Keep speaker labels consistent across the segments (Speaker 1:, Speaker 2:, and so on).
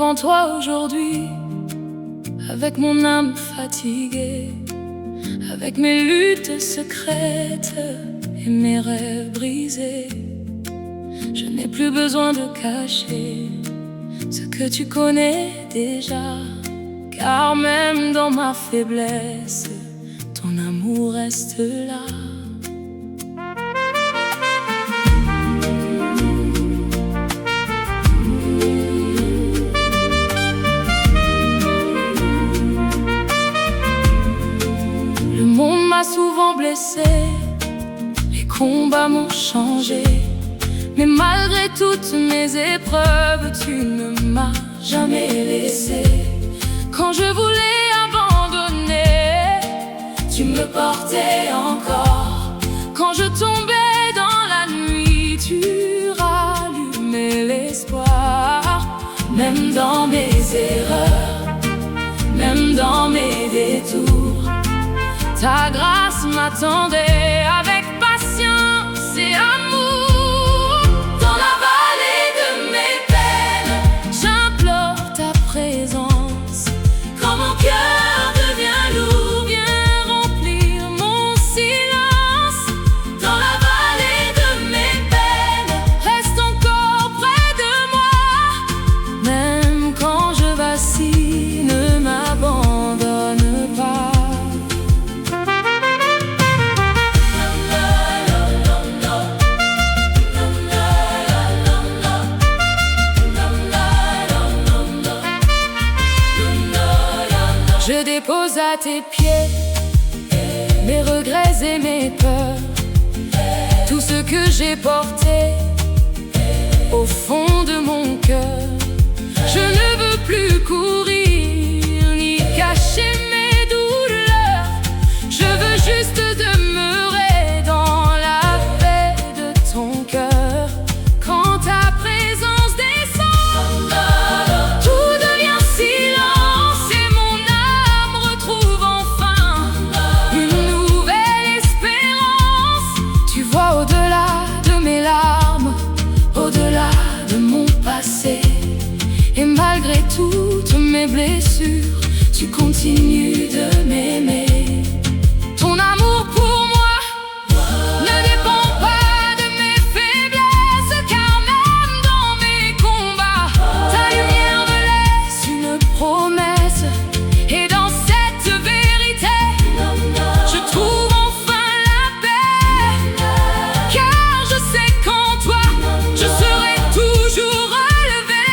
Speaker 1: devant toi aujourd'hui, avec mon âme fatiguée, avec mes luttes secrètes et mes rêves brisés. Je n'ai plus besoin de cacher ce que tu connais déjà, car même dans ma faiblesse, ton amour reste là. Le monde m'a souvent blessé, les combats m'ont changé, mais malgré toutes mes épreuves, tu ne m'as jamais laissé. Quand je voulais abandonner, tu me portais encore. Quand je tombais dans la nuit, tu rallumais l'espoir. Même dans mes erreurs, même dans mes détours, ta grâce m'attendait avec patience et amour. Dans la vallée de mes peines, j'implore ta présence. Quand mon cœur devient lourd, viens remplir mon silence. Dans la vallée de mes peines, reste encore près de moi. Même quand je vacille, ne m'abandonne pas. Je dépose à tes pieds mes regrets et mes peurs, tout ce que j'ai porté au fond de mon cœur. Je ne veux plus courir ni cacher mes douleurs. Je veux juste demeurer dans la paix de ton cœur. Quand ta présence descend, tout devient silence et mon âme retrouve enfin une nouvelle espérance. Tu vois au-delà de mes larmes, au-delà de mon passé, et malgré toutes mes blessures, tu continues de m'aimer. Ton amour pour moi ne dépend pas de mes faiblesses, car même dans mes combats, ta lumière me laisse une promesse. Et dans cette vérité, je trouve enfin la paix, car je sais qu'en toi, je serai toujours relevé.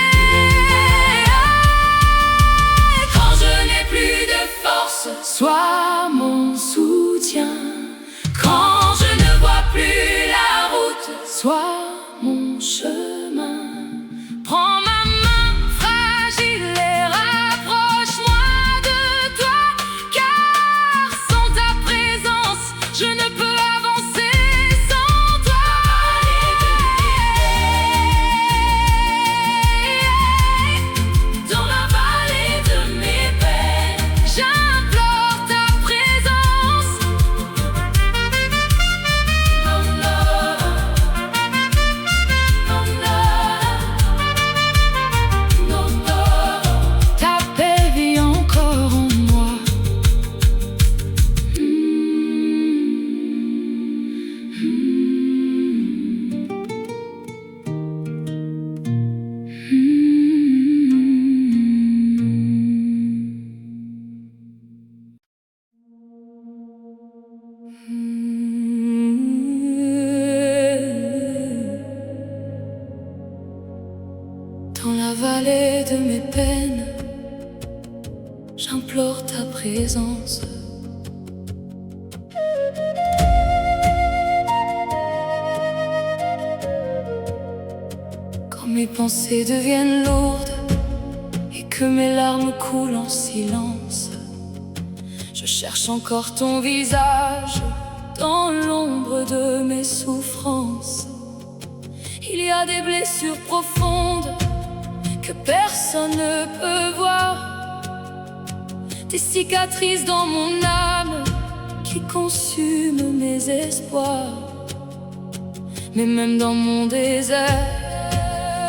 Speaker 1: Quand je n'ai plus de force, sois mon soutien. Quand je ne vois plus la route, sois mon chemin. Prends ma main fragile et rapproche-moi de toi, car sans ta présence, je ne peux avancer sans toi. Dans la vallée de mes peines, j'implore ta présence. Ta paix vit encore en moi. Dans la vallée de mes peines, j'implore ta présence. Quand mes pensées deviennent lourdes et que mes larmes coulent en silence, je cherche encore ton visage dans l'ombre de mes souffrances. Il y a des blessures profondes que personne ne peut voir, des cicatrices dans mon âme qui consument mes espoirs. Mais même dans mon désert,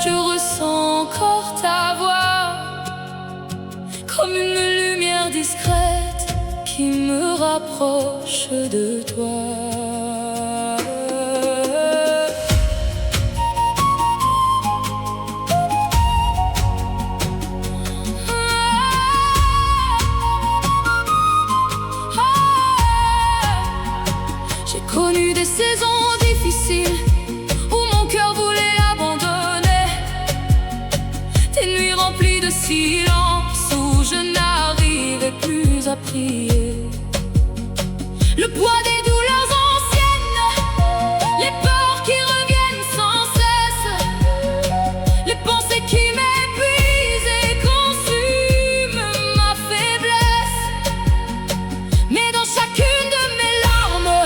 Speaker 1: je ressens encore ta voix. comme une lumière discrète qui me rapproche de toi. J'ai connu des saisons difficiles où mon cœur voulait abandonner, des nuits remplies de silence où je n'arrivais plus à prier. Le poids des douleurs anciennes, les peurs qui reviennent sans cesse, les pensées qui m'épuisent et consument ma faiblesse. Mais dans chacune de mes larmes,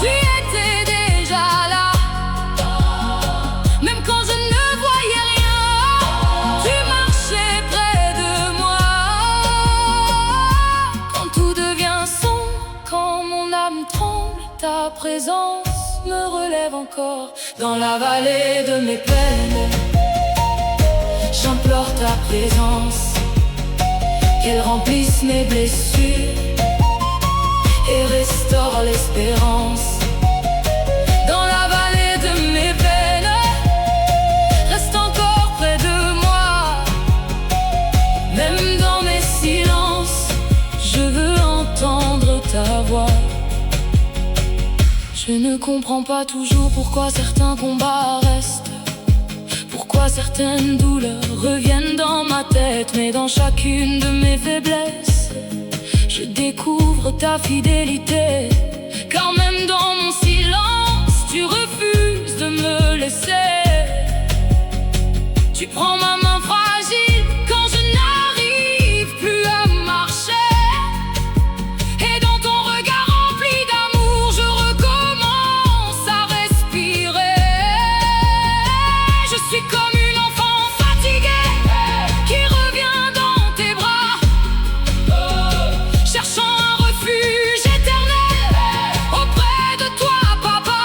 Speaker 1: tu étais déjà là. Même quand je ne voyais rien, tu marchais près de moi. Quand tout devient sombre, quand mon âme tremble, ta présence me relève encore. Dans la vallée de mes peines, j'implore ta présence, qu'elle remplisse mes blessures et restaure l'espérance. Dans la vallée de mes peines, reste encore près de moi. Même dans mes silences, je veux entendre ta voix. Je ne comprends pas toujours pourquoi certains combats restent, pourquoi certaines douleurs reviennent dans ma tête. Mais dans chacune de mes faiblesses, je découvre ta fidélité. Car même dans mon silence, tu refuses de me laisser. Tu prends ma main fragile quand je n'arrive plus à marcher. Et dans ton regard rempli d'amour, je recommence à respirer. Je suis comme une enfant fatiguée qui revient dans tes bras, cherchant un refuge éternel auprès de toi, papa.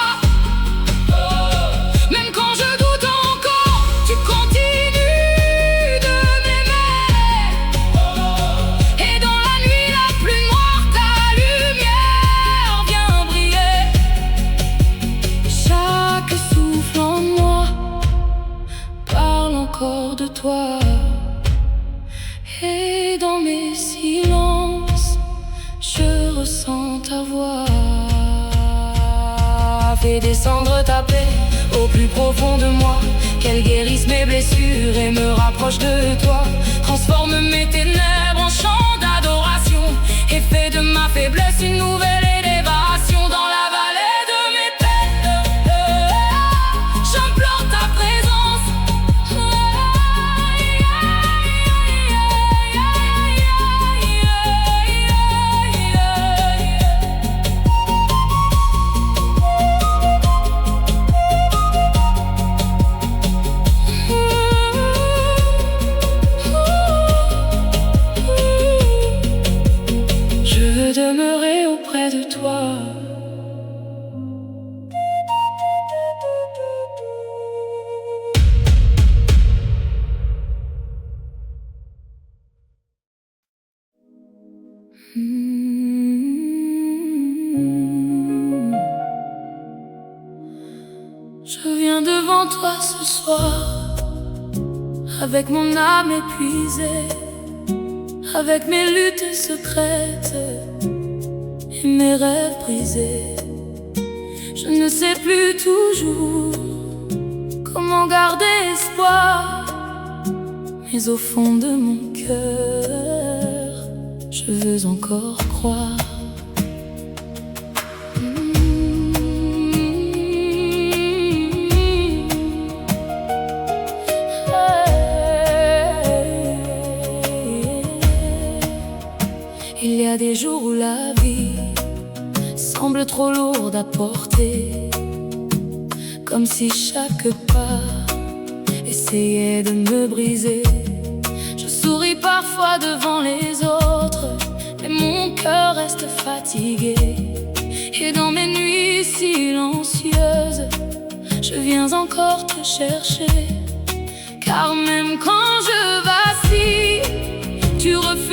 Speaker 1: Même quand je doute encore, tu continues de m'aimer. Et dans la nuit la plus noire, ta lumière vient briller. Chaque souffle en moi parle encore de toi. Et dans mes silences, je ressens ta voix. Fais descendre ta paix au plus profond de moi, qu'elle guérisse mes blessures et me rapproche de toi. Transforme mes ténèbres en chant d'adoration et fais de ma faiblesse une nouvelle élévation. Dans la vallée de mes peines, j'implore ta présence. Je veux demeurer auprès de toi. Je viens devant toi ce soir, avec mon âme épuisée, avec mes luttes secrètes et mes rêves brisés. Je ne sais plus toujours comment garder espoir, mais au fond de mon cœur, je veux encore croire. Il y a des jours où la vie semble trop lourde à porter, comme si chaque pas essayait de me briser. Je souris parfois devant les autres, mais mon cœur reste fatigué. Et dans mes nuits silencieuses, je viens encore te chercher. Car même quand je vacille, tu refuses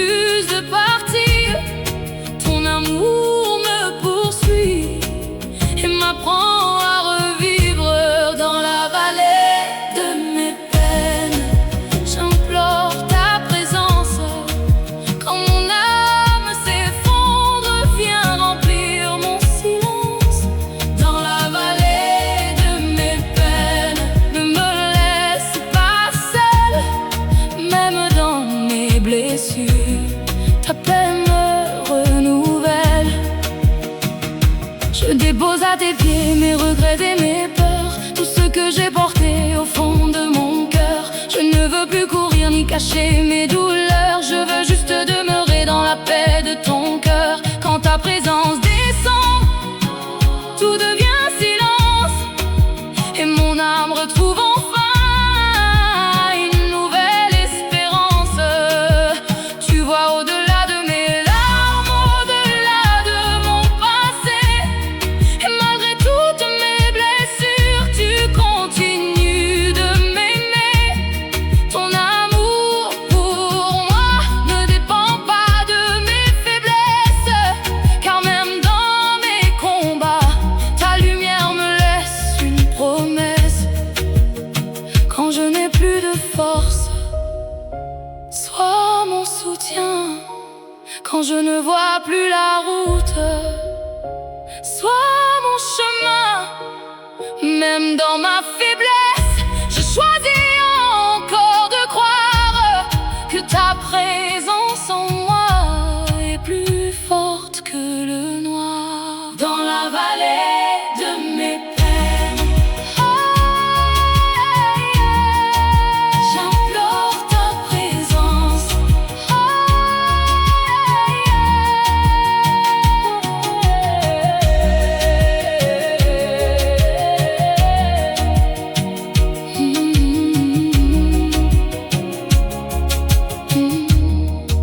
Speaker 1: blessures. Ta paix me renouvelle. Je dépose à tes pieds mes regrets et mes peurs, tout ce que j'ai porté au fond de mon cœur. Je ne veux plus courir ni cacher mes douleurs. Je veux juste demeurer dans la paix de ton cœur. Quand ta présence descend, tout devient silence, et mon âme retrouve enfin une nouvelle espérance. Tu vois au-delà de mes larmes, au-delà de mon passé, et malgré toutes mes blessures, tu continues de m'aimer. Ton amour pour moi ne dépend pas de mes faiblesses, car même dans mes combats, ta lumière me laisse une promesse. Quand je n'ai plus de force, sois mon soutien. Quand je ne vois plus la route, sois mon chemin. Même dans ma faiblesse, je choisis encore de croire que ta présence en moi est plus forte que le noir. Dans la vallée de mes peines, j'implore ta présence.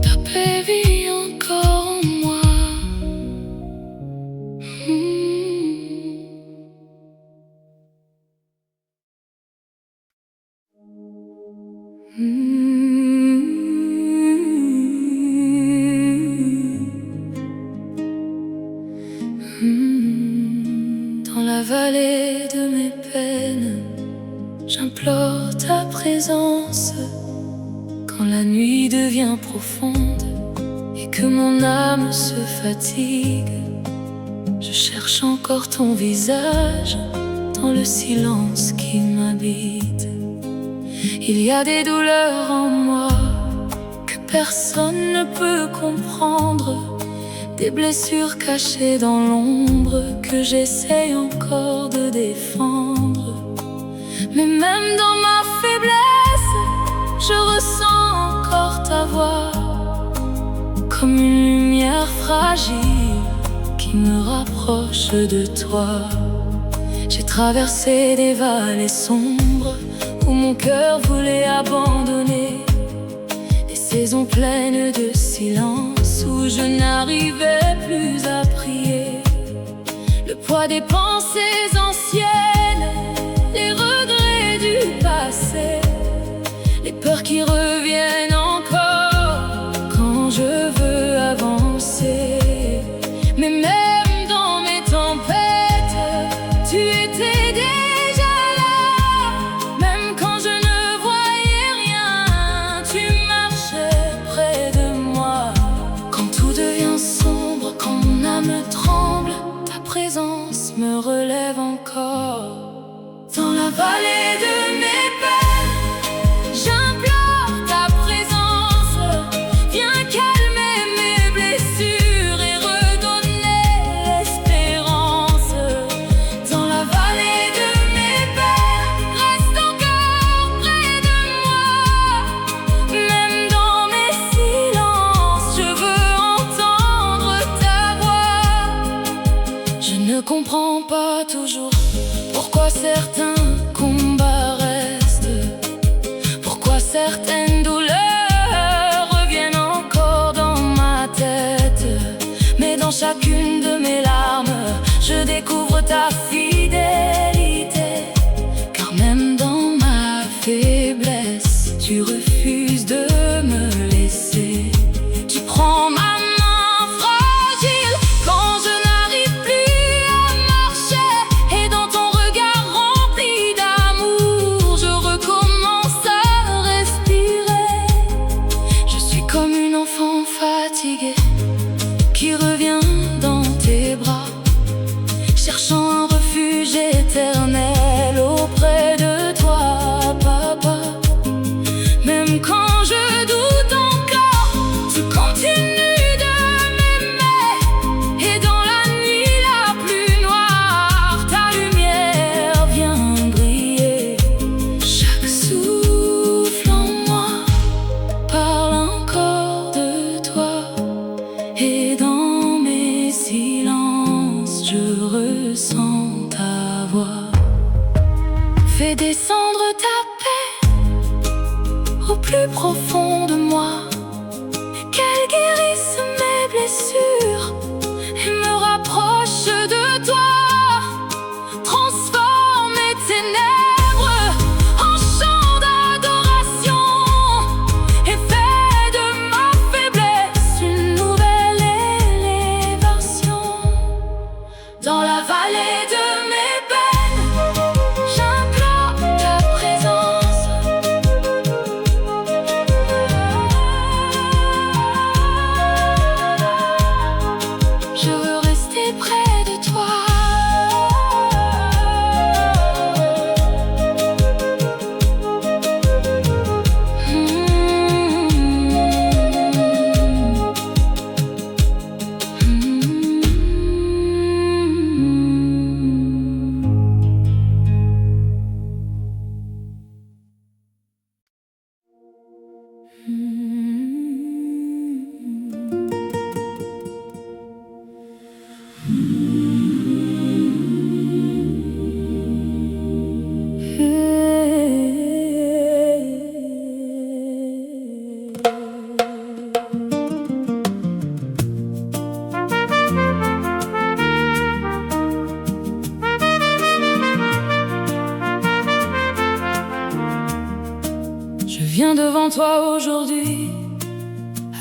Speaker 1: Ta paix vit encore en moi. Dans la vallée de mes peines, j'implore ta présence. Quand la nuit devient profonde et que mon âme se fatigue, je cherche encore ton visage dans le silence qui m'habite. Il y a des douleurs en moi que personne ne peut comprendre, des blessures cachées dans l'ombre que j'essaye encore de défendre. Mais même dans ma faiblesse, je ressens encore ta voix, comme une lumière fragile qui me rapproche de toi. J'ai traversé des vallées sombres où mon cœur voulait abandonner, des saisons pleines de silence où je n'arrivais plus à prier. Le poids des pensées anciennes, les regrets du passé, les peurs qui reviennent encore quand je veux avancer. Mais même dans mes tempêtes, tu étais déjà là. Même quand je ne voyais rien, tu marchais près de moi. Quand tout devient sombre, quand mon âme tremble, ta présence me relève encore. Dans la vallée de mes peines, j'implore ta présence. Viens calmer mes blessures et redonner l'espérance. Dans la vallée de mes peines, reste encore près de moi. Même dans mes silences, je veux entendre ta voix. Je ne comprends pas toujours pourquoi certains combats restent, pourquoi certaines douleurs reviennent encore dans ma tête. Mais dans chacune de mes larmes, je découvre ta fidélité. Car même dans ma faiblesse, tu refuses de me laisser. Tu prends ma main fragile quand je n'arrive plus à marcher, et dans ton regard rempli d'amour, je recommence à respirer. Je suis comme une enfant fatiguée qui revient dans tes bras, cherchant un refuge éternel auprès de toi, papa. Même quand je doute encore,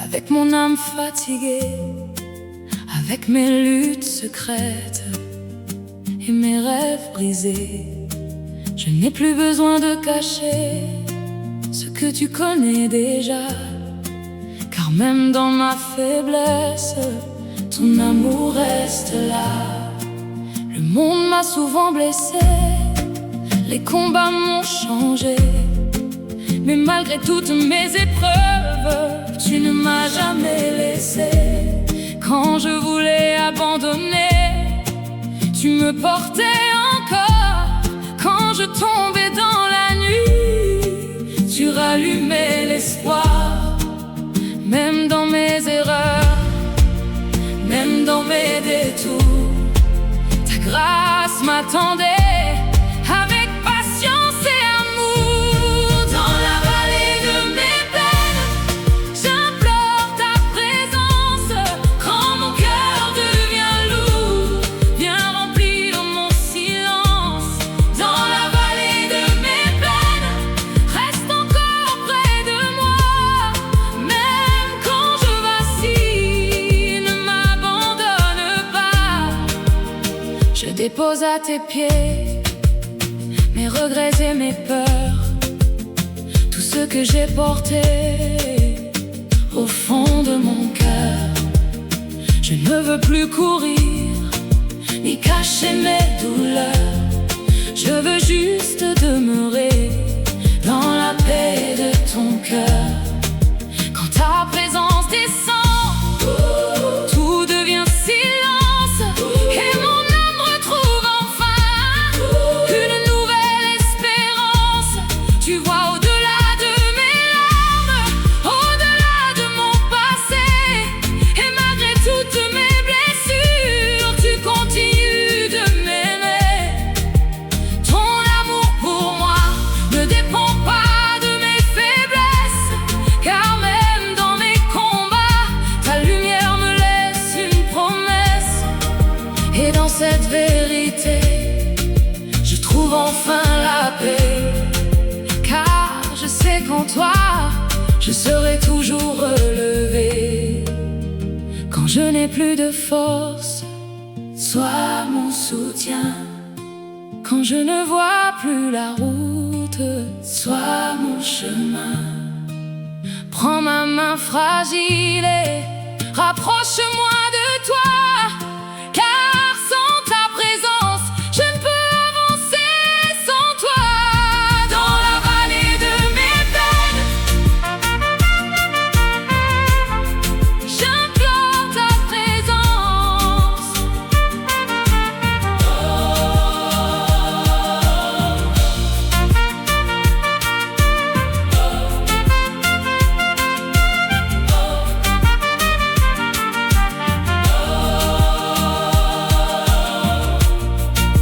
Speaker 1: avec mon âme fatiguée, avec mes luttes secrètes et mes rêves brisés. Je n'ai plus besoin de cacher ce que tu connais déjà, car même dans ma faiblesse, ton amour reste là. Le monde m'a souvent blessé, les combats m'ont changé, mais malgré toutes mes épreuves, tu ne m'as jamais laissé. Quand je voulais abandonner, tu me portais encore. Quand je tombais dans la nuit, tu rallumais l'espoir. Même dans mes erreurs, même dans mes détours, ta grâce m'attendait. Je dépose à tes pieds mes regrets et mes peurs, tout ce que j'ai porté au fond de mon cœur. Je ne veux plus courir, ni cacher mes douleurs. Je veux juste demeurer dans la paix de ton cœur. Quand ta présence descend, tout devient silence, et mon âme retrouve enfin une nouvelle espérance. Tu vois au-delà de mes larmes, au-delà de mon passé, et malgré toutes mes blessures, tu continues de m'aimer. Ton amour pour moi ne dépend pas de mes faiblesses, car même dans mes combats, ta lumière me laisse une promesse. Et dans cette vérité, je trouve enfin la paix, car je sais qu'en toi, je serai toujours relevé. Quand je n'ai plus de force, sois mon soutien. Quand je ne vois plus la route, sois mon chemin. Prends ma main fragile et rapproche-moi de toi, car sans ta présence, je ne peux avancer sans toi. Dans la vallée de mes peines, j'implore ta présence.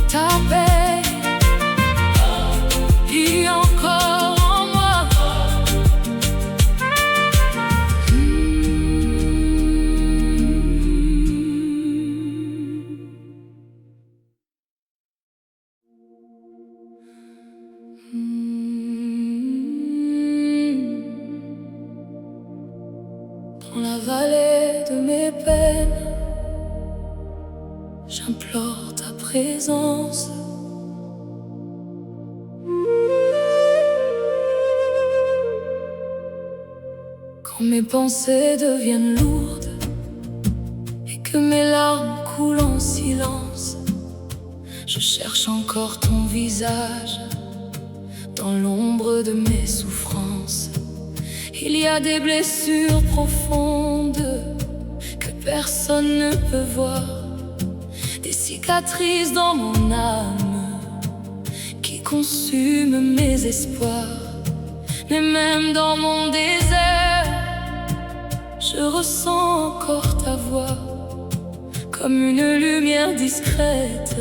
Speaker 1: Ta paix vit encore en moi. Dans la vallée de mes peines, j'implore ta présence. Quand mes pensées deviennent lourdes et que mes larmes coulent en silence, je cherche encore ton visage dans l'ombre de mes souffrances. Il y a des blessures profondes que personne ne peut voir, des cicatrices dans mon âme qui consument mes espoirs. Mais même dans mon désert, je ressens encore ta voix, comme une lumière discrète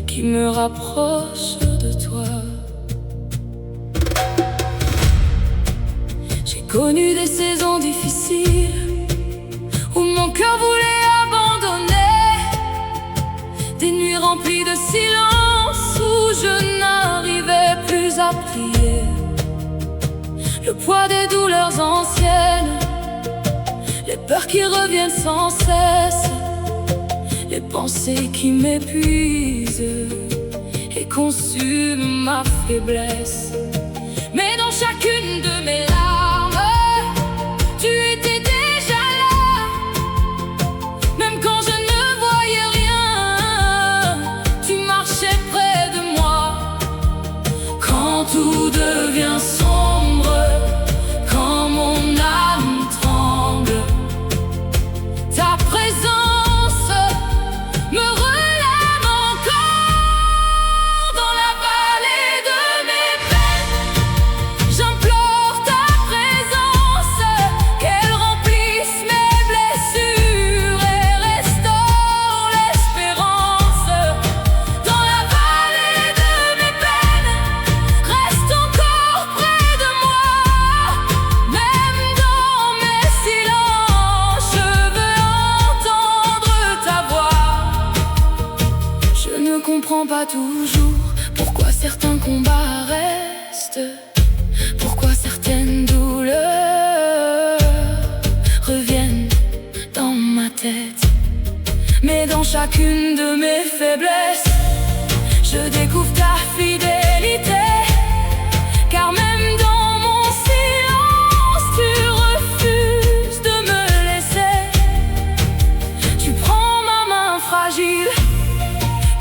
Speaker 1: qui me rapproche de toi. J'ai connu des saisons difficiles où mon cœur voulait abandonner, des nuits remplies de silence où je n'arrivais plus à prier. Le poids des douleurs anciennes peurs qui reviennent sans cesse, les pensées qui m'épuisent et consument ma faiblesse. Mais dans chacune de mes larmes, tu étais déjà là. Même quand je ne voyais rien, tu marchais près de moi. Quand tout devient sombre, quand mon âme tremble, ta présence me relève encore. Dans la vallée de mes peines, j'implore ta présence, qu'elle remplisse mes blessures et restaure l'espérance. Dans la vallée de mes peines, reste encore près de moi. Même dans mes silences, je veux entendre ta voix. Je ne comprends pas toujours pourquoi certains combats restent, pourquoi certaines douleurs reviennent dans ma tête. Mais dans chacune de mes faiblesses, je découvre ta fidélité. Car même dans mon silence, tu refuses de me laisser. Tu prends ma main fragile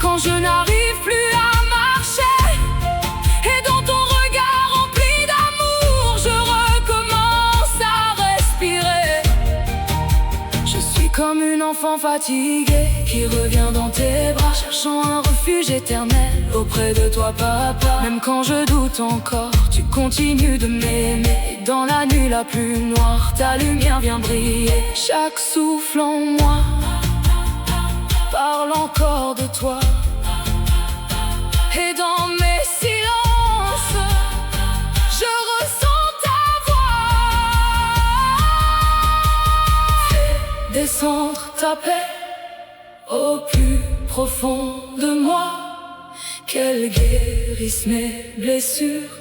Speaker 1: quand je n'arrive plus à marcher, et dans ton regard rempli d'amour, je recommence à respirer. Je suis comme une enfant fatiguée qui revient dans tes bras, cherchant un refuge éternel auprès de toi, papa. Même quand je doute encore, tu continues de m'aimer. Et dans la nuit la plus noire, ta lumière vient briller. Chaque souffle en moi parle encore de toi. Et dans mes silences, je ressens ta voix. Fais descendre ta paix au plus profond de moi, qu'elle guérisse mes blessures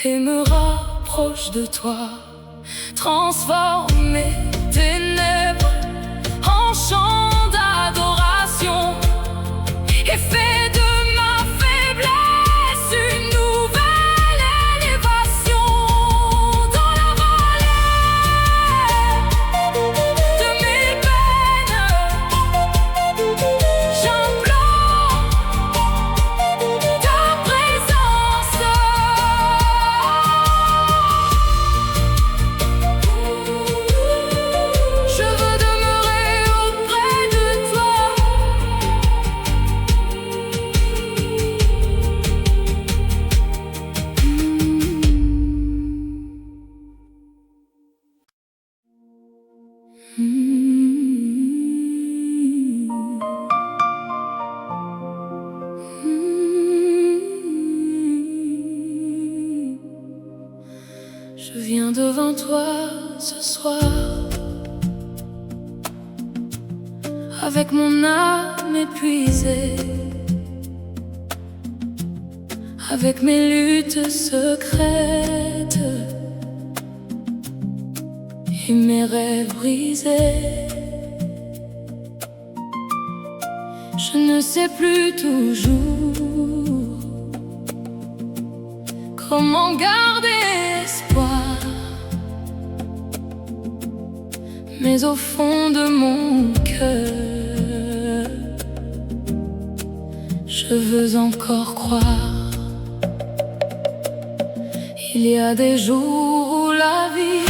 Speaker 1: et me rapproche de toi. Transforme mes ténèbres en chant d'adoration et fais de ma faiblesse une nouvelle élévation. Dans la vallée de mes peines, j'implore ta présence. Je veux demeurer auprès de toi. Je viens devant toi ce soir, avec mon âme épuisée, avec mes luttes secrètes et mes rêves brisés. Je ne sais plus toujours comment garder espoir, mais au fond de mon cœur, je veux encore croire. Il y a des jours où la vie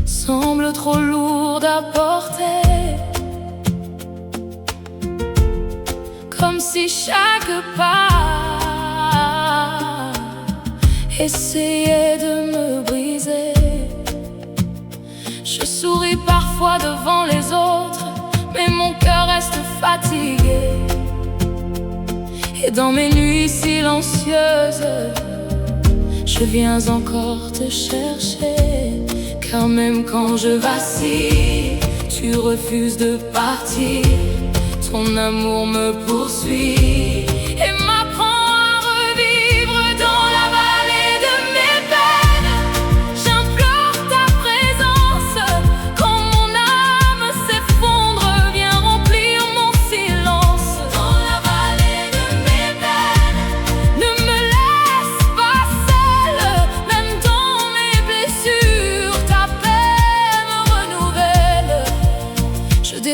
Speaker 1: semble trop lourde à porter, comme si chaque pas essayait de me briser. Je souris parfois devant les autres, mais mon cœur reste fatigué. Et dans mes nuits silencieuses, je viens encore te chercher. Car même quand je vacille, tu refuses de partir. Ton amour me poursuit et m'apprend à revivre. Dans la vallée de mes peines, j'implore ta présence.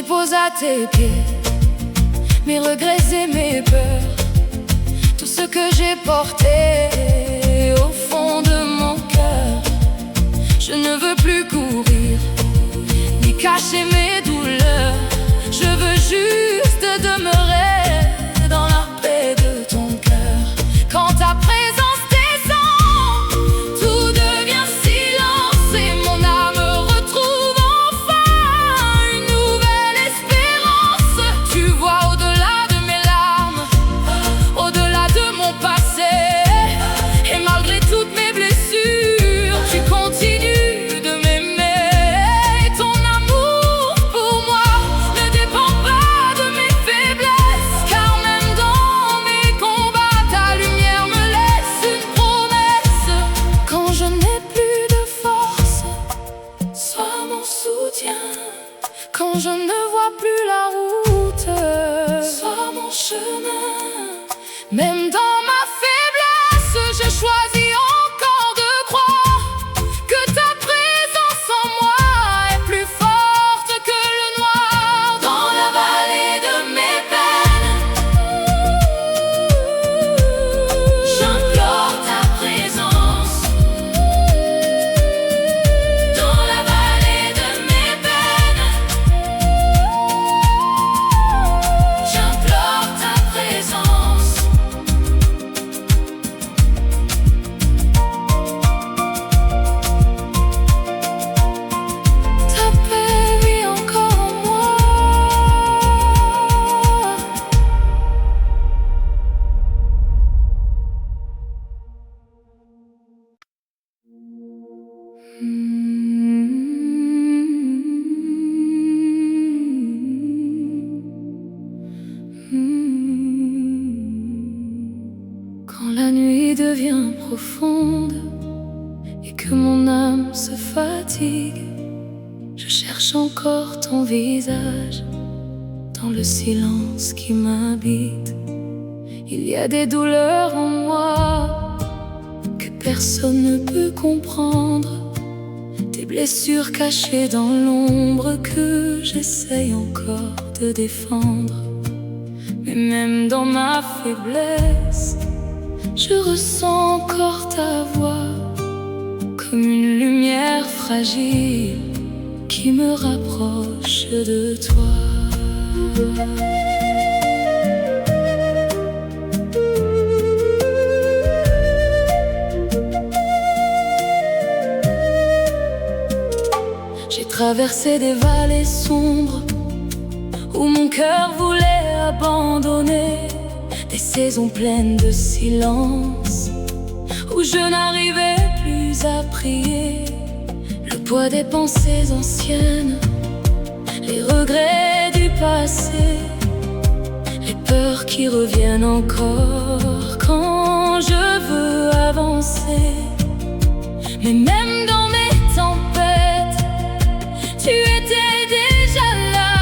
Speaker 1: dépose à tes pieds mes regrets et mes peurs, tout ce que j'ai porté au fond de mon cœur. Je ne veux plus courir, ni cacher mes douleurs. Je veux juste demeurer dans la paix de ton cœur. Quand ta présence descend, tout devient silence et mon âme retrouve enfin une nouvelle espérance. Tu vois au-delà de mes larmes, au-delà de mon passé, et malgré toutes mes blessures, tu continues de m'aimer. Ton amour pour moi ne dépend pas de mes faiblesses, car même dans mes combats, ta lumière me laisse une promesse. Quand je n'ai plus de force, sois mon soutien. Quand je ne vois plus la route, sois mon chemin. Même dans ma faiblesse, je choisis encore de croire que ta présence en moi est plus forte que le noir. Dans la vallée de mes peines, j'implore ta présence. Dans la vallée de mes peines, j'implore ta présence. Ta paix vit encore en moi. Quand la nuit devient profonde et que mon âme se fatigue, je cherche encore ton visage dans le silence qui m'habite. Il y a des douleurs en moi que personne ne peut comprendre, des blessures cachées dans l'ombre que j'essaye encore de défendre. Mais même dans ma faiblesse, je ressens encore ta voix comme une lumière fragile qui me rapproche de toi. J'ai traversé des vallées sombres où mon cœur voulait abandonner, des saisons pleines de silence où je n'arrivais plus à prier. Le poids des pensées anciennes, les regrets du passé, les peurs qui reviennent encore quand je veux avancer. Mais même dans mes tempêtes, tu étais déjà là.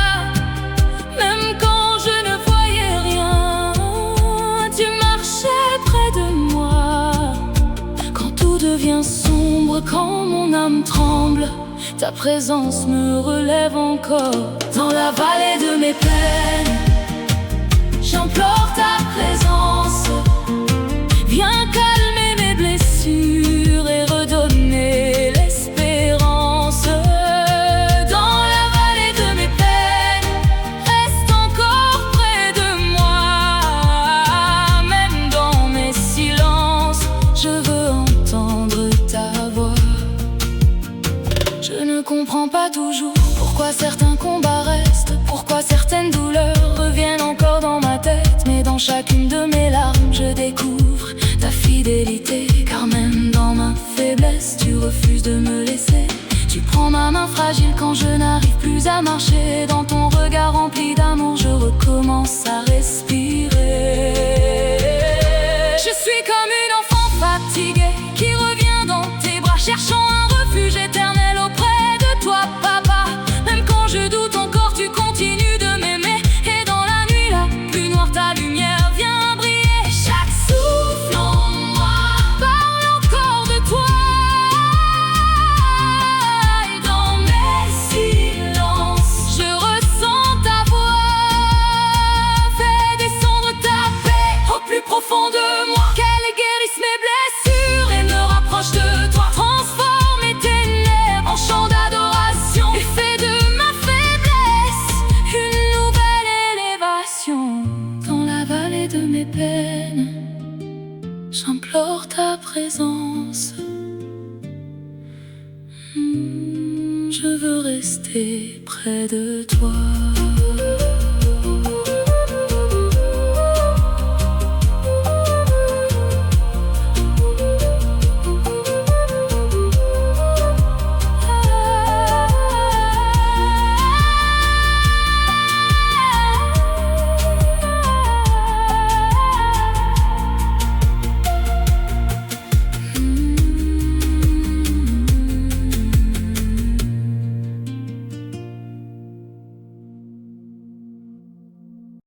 Speaker 1: Même quand je ne voyais rien, tu marchais près de moi. Quand tout devient sombre, quand mon âme tremble, ta présence me relève encore. Dans la vallée de mes peines, j'implore ta présence. Viens calmer mes blessures et redonner l'espérance. Dans la vallée de mes peines, reste encore près de moi. Même dans mes silences, je veux entendre ta voix. Je ne comprends pas toujours pourquoi certains combats restent, pourquoi certaines douleurs reviennent encore dans ma tête. Mais dans chacune de mes larmes, je découvre ta fidélité. Car même dans ma faiblesse, tu refuses de me laisser. Tu prends ma main fragile quand je n'arrive plus à marcher. Dans ton regard rempli d'amour, je recommence à respirer. Je suis comme une enfant fatiguée qui revient dans tes bras, cherchant un refuge éternel auprès de toi, papa. Même quand je doute encore, tu continues de m'aimer. Et dans la nuit la plus noire, ta lumière vient briller. Chaque souffle en moi parle encore de toi. Et dans mes silences, je ressens Je veux rester près de toi.